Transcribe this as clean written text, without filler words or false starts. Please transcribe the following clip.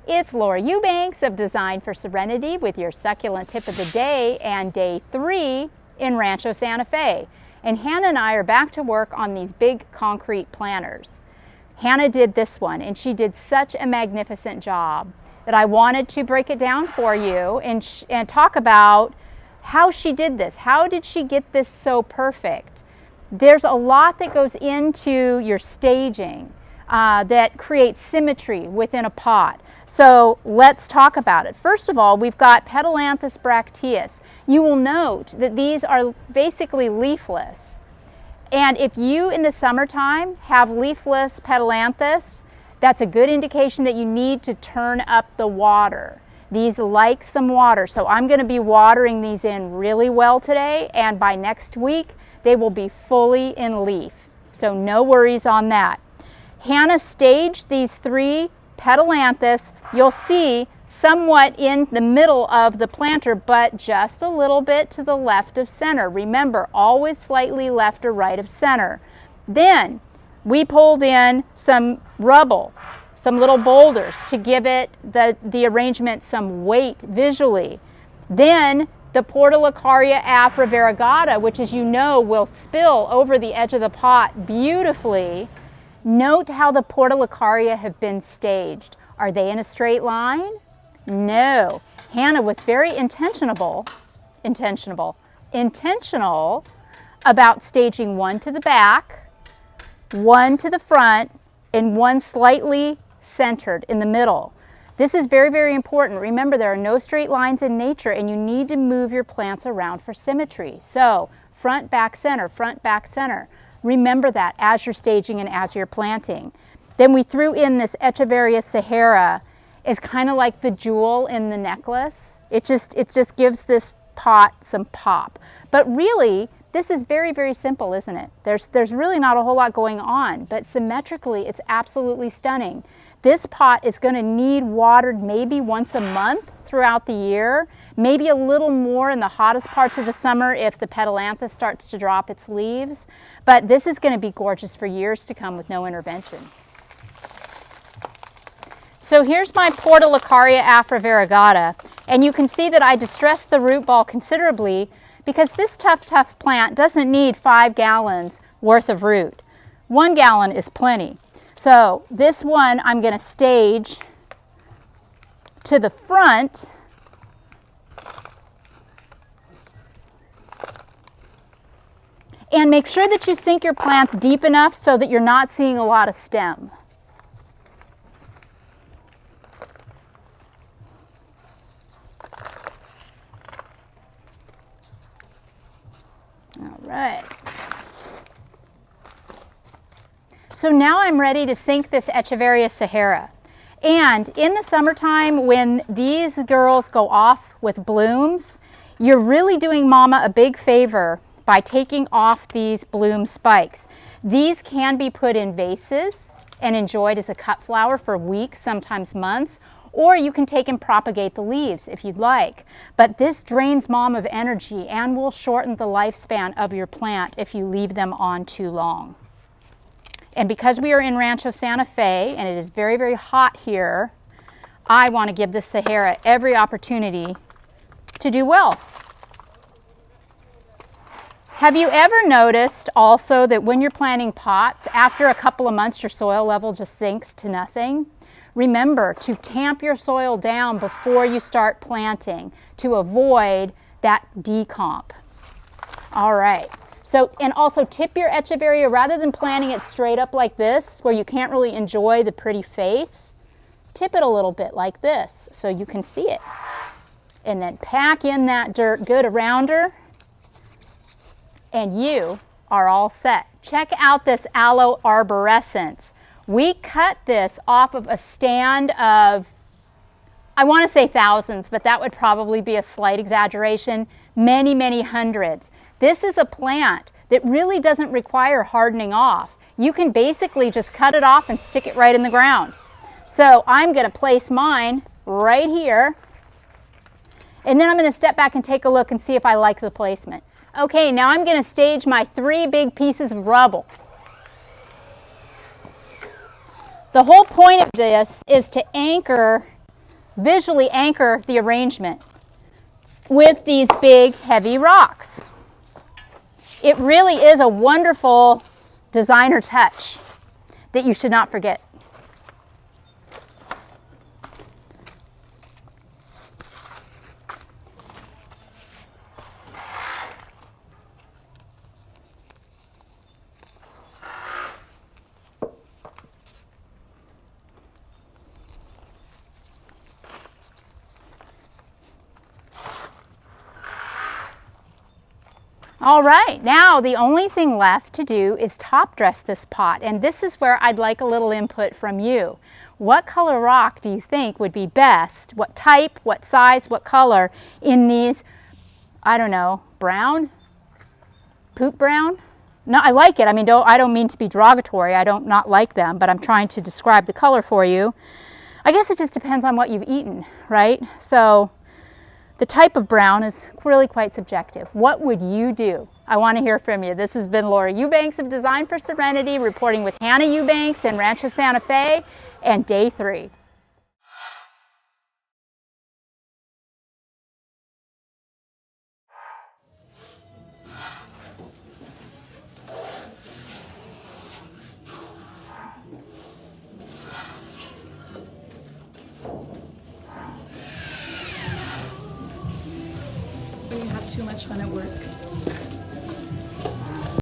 It's Laura Eubanks of Design for Serenity with your succulent tip of the day and day 3 in Rancho, Santa Fe. And Hannah and I are back to work on these big concrete planters. Hannah did this one and she did such a magnificent job that I wanted to break it down for you and talk about how she did this. How did she get this so perfect? There's a lot that goes into your staging that creates symmetry within a pot. So let's talk about it. First of all, we've got Petalanthus bracteus. You will note that these are basically leafless. And if you in the summertime have leafless Petalanthus, that's a good indication that you need to turn up the water. These like some water, so I'm going to be watering these in really well today, and by next week they will be fully in leaf. So no worries on that. Hannah staged these 3 Petalanthus, you'll see somewhat in the middle of the planter, but just a little bit to the left of center. Remember, always slightly left or right of center. Then we pulled in some rubble, some little boulders to give it the arrangement some weight visually. Then the Portulacaria afra variegata, which as you know will spill over the edge of the pot beautifully. Note how the Portulacaria have been staged. Are they in a straight line? No. Hannah was very intentional about staging one to the back, one to the front, and one slightly centered in the middle. This is very, very important. Remember, there are no straight lines in nature and you need to move your plants around for symmetry. So front, back, center, front, back, center. Remember that as you're staging and as you're planting. Then we threw in this Echeveria Sahara. It's kind of like the jewel in the necklace. It just gives this pot some pop. But really, this is very, very simple, isn't it? There's really not a whole lot going on, but symmetrically, it's absolutely stunning. This pot is going to need watered maybe once a month throughout the year, maybe a little more in the hottest parts of the summer if the Petalanthus starts to drop its leaves. But this is going to be gorgeous for years to come with no intervention. So here's my Portulacaria afra variegata, and you can see that I distressed the root ball considerably because this tough plant doesn't need 5 gallons worth of root. 1 gallon is plenty. So this one I'm going to stage to the front. And make sure that you sink your plants deep enough so that you're not seeing a lot of stem. All right. So now I'm ready to sink this Echeveria Sahara. And in the summertime, when these girls go off with blooms, you're really doing Mama a big favor by taking off these bloom spikes. These can be put in vases and enjoyed as a cut flower for weeks, sometimes months, or you can take and propagate the leaves if you'd like. But this drains Mom of energy and will shorten the lifespan of your plant if you leave them on too long. And because we are in Rancho, Santa Fe, and it is very, very hot here, I want to give the Sahara every opportunity to do well. Have you ever noticed also that when you're planting pots, after a couple of months your soil level just sinks to nothing? Remember to tamp your soil down before you start planting to avoid that decomp. All right. So, and also tip your Echeveria rather than planting it straight up like this where you can't really enjoy the pretty face. Tip it a little bit like this so you can see it. And then pack in that dirt good around her. And you are all set. Check out this aloe arborescens. We cut this off of a stand of, I want to say thousands, but that would probably be a slight exaggeration, many, many hundreds. This is a plant that really doesn't require hardening off. You can basically just cut it off and stick it right in the ground. So I'm going to place mine right here, and then I'm going to step back and take a look and see if I like the placement. Okay, now I'm going to stage my 3 big pieces of rubble. The whole point of this is to anchor visually anchor the arrangement with these big, heavy rocks. It really is a wonderful designer touch that you should not forget. All right, now the only thing left to do is top dress this pot, and this is where I'd like a little input from you. What color rock do you think would be best? What type, what size, what color in these, I don't know, brown? Poop brown? No, I like it. I mean, I don't mean to be derogatory. I don't not like them, but I'm trying to describe the color for you. I guess it just depends on what you've eaten, right? So the type of brown is really quite subjective. What would you do? I want to hear from you. This has been Laura Eubanks of Design for Serenity, reporting with Hannah Eubanks in Rancho Santa Fe, and day 3. When you have too much fun at work.